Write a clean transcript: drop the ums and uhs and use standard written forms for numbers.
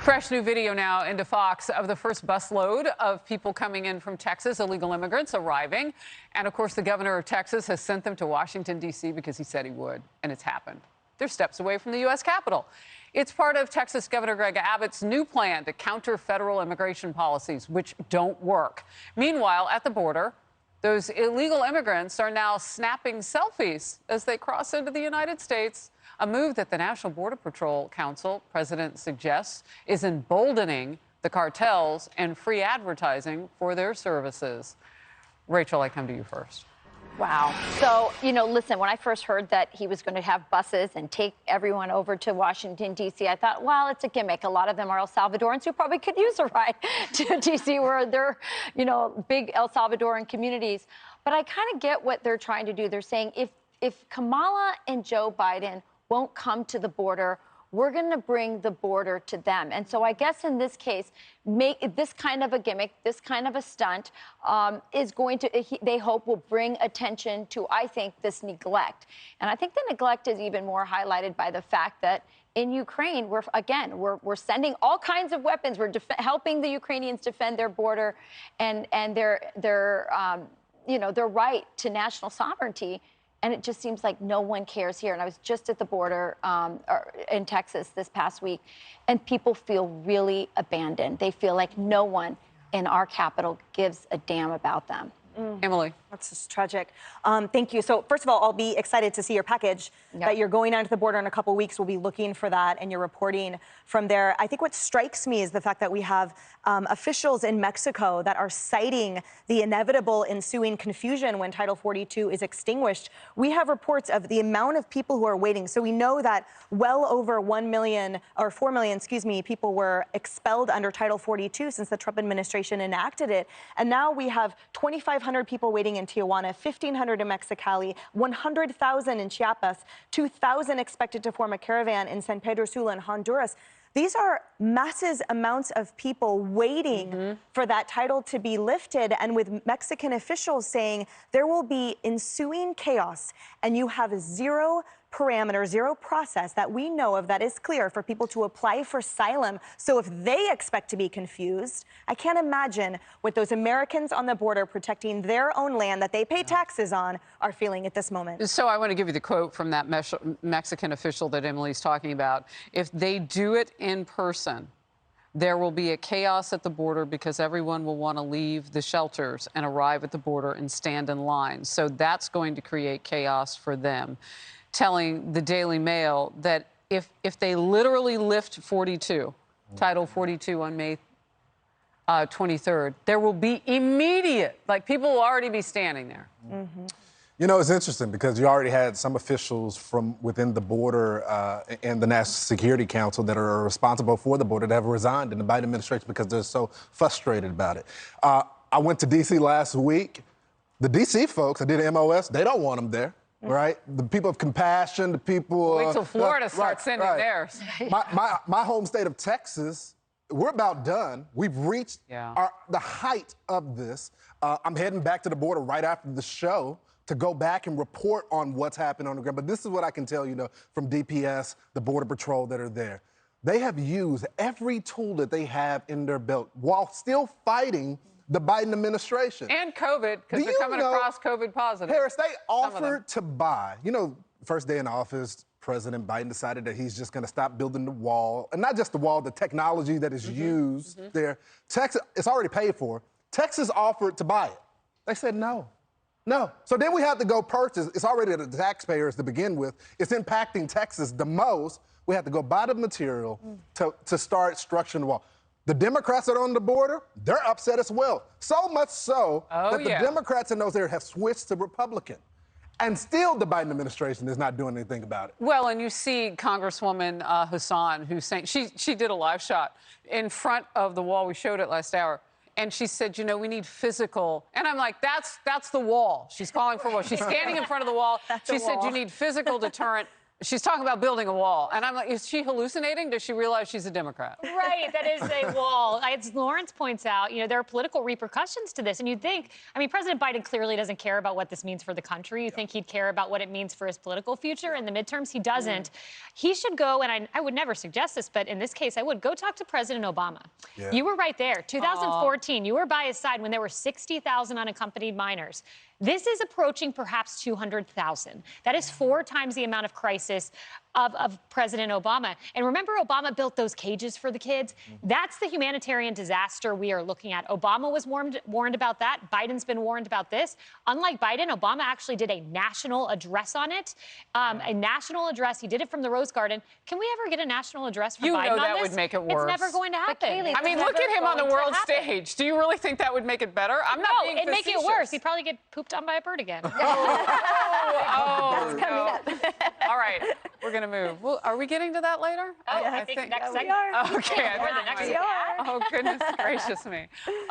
Fresh new video now into Fox of the first busload of people coming in from Texas, illegal immigrants arriving. And of course, the governor of Texas has sent them to Washington, D.C. because he said he would. And it's happened. They're steps away from the U.S. Capitol. It's part of Texas Governor Greg Abbott's new plan to counter federal immigration policies, which don't work. Meanwhile, at the border, those illegal immigrants are now snapping selfies as they cross into the United States. A move that the National Border Patrol Council president suggests is emboldening the cartels and free advertising for their services. Rachel, I come to you first. Wow. So, listen, when I first heard that he was going to have buses and take everyone over to Washington, D.C., I thought, well, it's a gimmick. A lot of them are El Salvadorans who probably could use a ride to D.C. where they're, big El Salvadoran communities. But I kind of get what they're trying to do. They're saying if Kamala and Joe Biden won't come to the border, we're going to bring the border to them. And so I guess in this case, make this kind of a gimmick, this kind of a stunt is going to, they hope, will bring attention to, I think, this neglect. And I think the neglect is even more highlighted by the fact that in Ukraine, we're sending all kinds of weapons. We're helping the Ukrainians defend their border and their right to national sovereignty. And it just seems like no one cares here. And I was just at the border in Texas this past week, and people feel really abandoned. They feel like no one in our capital gives a damn about them. Emily. That's just tragic. Thank you. So first of all, I'll be excited to see your package that you're going down to the border in a couple of weeks. We'll be looking for that and you're reporting from there. I think what strikes me is the fact that we have officials in Mexico that are citing the inevitable ensuing confusion when Title 42 is extinguished. We have reports of the amount of people who are waiting. So we know that well over 1 million or 4 million, people were expelled under Title 42 since the Trump administration enacted it. And now we have 2,500 people waiting in Tijuana, 1,500 in Mexicali, 100,000 in Chiapas, 2,000 expected to form a caravan in San Pedro Sula in Honduras. These are massive amounts of people waiting for that title to be lifted, and with Mexican officials saying there will be ensuing chaos, and you have zero parameter, zero process that we know of that is clear for people to apply for asylum. So if they expect to be confused, I can't imagine what those Americans on the border protecting their own land that they pay taxes on are feeling at this moment. So I want to give you the quote from that Mexican official that Emily's talking about. If they do it in person, there will be a chaos at the border because everyone will want to leave the shelters and arrive at the border and stand in line. So that's going to create chaos for them. Telling the Daily Mail that if they literally lift 42, Title 42 on May 23rd, there will be immediate, people will already be standing there. It's interesting because you already had some officials from within the border and the National Security Council that are responsible for the border that have resigned in the Biden administration because they're so frustrated about it. I went to D.C. last week. The D.C. folks, I did an MOS, they don't want them there. Right? The people of compassion, the people... Wait till Florida starts sending theirs. My home state of Texas, we're about done. We've reached the height of this. I'm heading back to the border right after the show to go back and report on what's happened on the ground. But this is what I can tell you, from DPS, the Border Patrol that are there. They have used every tool that they have in their belt while still fighting the Biden administration. And COVID, because they're coming across COVID positive. Harris, they offered to buy. First day in office, President Biden decided that he's just going to stop building the wall. And not just the wall, the technology that is used there. Texas, it's already paid for. Texas offered to buy it. They said no. No. So then we have to go purchase. It's already the taxpayers to begin with. It's impacting Texas the most. We have to go buy the material to start structuring the wall. The Democrats that are on the border, they're upset as well. So much so that the Democrats in those areas have switched to Republican. And still the Biden administration is not doing anything about it. Well, and you see Congresswoman Hassan, who's saying, she did a live shot in front of the wall. We showed it last hour. And she said, we need physical. And I'm like, that's the wall. She's calling for a wall. She's standing in front of the wall. She said, you need physical deterrent. She's talking about building a wall. And I'm like, is she hallucinating? Does she realize she's a Democrat? Right, that is a wall. As Lawrence points out, there are political repercussions to this. And you'd think, President Biden clearly doesn't care about what this means for the country. You think he'd care about what it means for his political future in the midterms. He doesn't. He should go, and I would never suggest this, but in this case, I would go talk to President Obama. Yeah. You were right there. 2014, you were by his side when there were 60,000 unaccompanied minors. This is approaching perhaps 200,000. That is 4 times the amount of crisis of President Obama. And remember, Obama built those cages for the kids? That's the humanitarian disaster we are looking at. Obama was warned about that. Biden's been warned about this. Unlike Biden, Obama actually did a national address on it. A national address. He did it from the Rose Garden. Can we ever get a national address from Biden on this? You know that would make it worse. It's never going to happen. Kayleigh, I mean, look at him on the world stage. Do you really think that would make it better? I'm not being it'd make it facetious. worse. He'd probably get pooped on by a bird again. Oh, no. All right, we're going to move. Well, are we getting to that later? I think next segment. Okay. Or the next Oh, goodness gracious me.